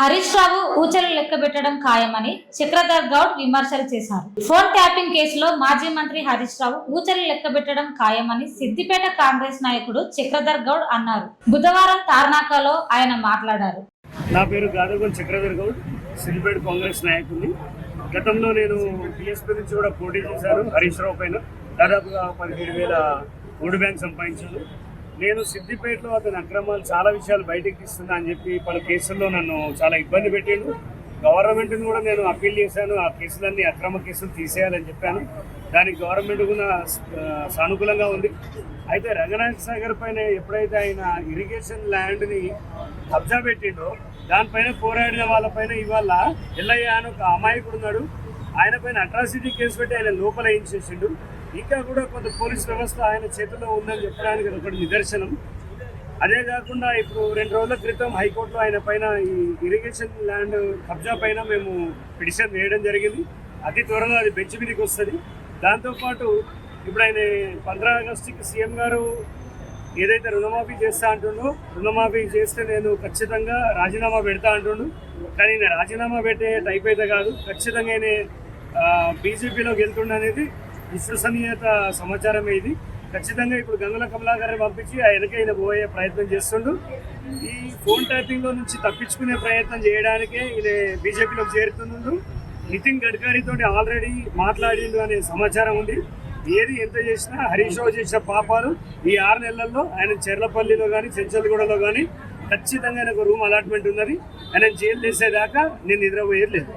హరీష్ రావు ఊచలు లెక్కబెట్టడం ఖాయమని చక్రధర్ గౌడ్ విమర్శలు చేశారు. ఫోన్ ట్యాపింగ్ కేసులో మాజీ మంత్రి హరీష్ రావు ఊచలు లెక్కబెట్టడం ఖాయమని సిద్దిపేట కాంగ్రెస్ నాయకుడు చక్రధర్ గౌడ్ అన్నారు. బుధవారం తార్నాకలో ఆయన మాట్లాడారు. నా పేరు గాదగోల్ చక్రధర్ గౌడ్, సిద్దిపేట కాంగ్రెస్ నాయకుడిని. గతంలో నేను టీఎస్పీ నుంచి కూడా పోటీ చేశాను. హరీష్ రావు పైన దాదాపుగా 17,000 ఓటు బ్యాంక్ సంపాదించాను. నేను సిద్దిపేటలో అతని అక్రమాలు చాలా విషయాలు బయటకు తీస్తున్నా అని చెప్పి పలు కేసుల్లో నన్ను చాలా ఇబ్బంది పెట్టాడు. గవర్నమెంట్ని కూడా నేను అప్పీల్ చేశాను. ఆ కేసులన్నీ అక్రమ కేసులు తీసేయాలని చెప్పాను. దానికి గవర్నమెంట్ కూడా సానుకూలంగా ఉంది. అయితే రంగనాథ్ సాగర్ పైన ఎప్పుడైతే ఆయన ఇరిగేషన్ ల్యాండ్ని కబ్జా పెట్టిండో దానిపైన పోరాడిన వాళ్ళపైన ఇవాళ ఎల్లయ్య అని ఒక అమాయకుడు ఉన్నాడు. ఆయన పైన అట్రాసిటీ కేసు పెట్టి ఆయన లోపల ఏం చేసిండు. ఇంకా కూడా కొంత పోలీస్ వ్యవస్థ ఆయన చేతిలో ఉందని చెప్పడానికి ఒకటి నిదర్శనం. అదే కాకుండా ఇప్పుడు 2 రోజుల క్రితం హైకోర్టులో ఆయన పైన ఈ ఇరిగేషన్ ల్యాండ్ కబ్జా పైన మేము పిటిషన్ వేయడం జరిగింది. అతి త్వరలో అది బెంచ్ మీదకి వస్తుంది. దాంతోపాటు ఇప్పుడు ఆయన 15 ఆగస్టుకి సీఎం గారు ఏదైతే రుణమాఫీ చేస్తా అంటుండో, రుణమాఫీ చేస్తే నేను ఖచ్చితంగా రాజీనామా పెడతా అంటుండు. కానీ నేను రాజీనామా పెట్టే టైప్ అయితే కాదు. ఖచ్చితంగా ఆయన బీజేపీలోకి వెళ్తుండ అనేది విశ్వసనీయత సమాచారమే. ఇది ఖచ్చితంగా ఇప్పుడు గంగుల కమలాకర్ని పంపించి ఆయనకైనా పోయే ప్రయత్నం చేస్తుండు. ఈ ఫోన్ ట్యాపింగ్లో నుంచి తప్పించుకునే ప్రయత్నం చేయడానికే ఈయన బీజేపీలోకి చేరుతుండు. నితిన్ గడ్కరీతో ఆల్రెడీ మాట్లాడిండు అనే సమాచారం ఉంది. ఏది ఎంత చేసినా హరీష్ రావు చేసిన పాపాలు ఈ 6 నెలల్లో ఆయన చెర్లపల్లిలో కానీ చెంచల్గూడలో కానీ ఖచ్చితంగా ఆయనకు రూమ్ అలాట్మెంట్ ఉన్నది. ఆయన జైలు చేసేదాకా నేను నిద్రపోయేది లేదు.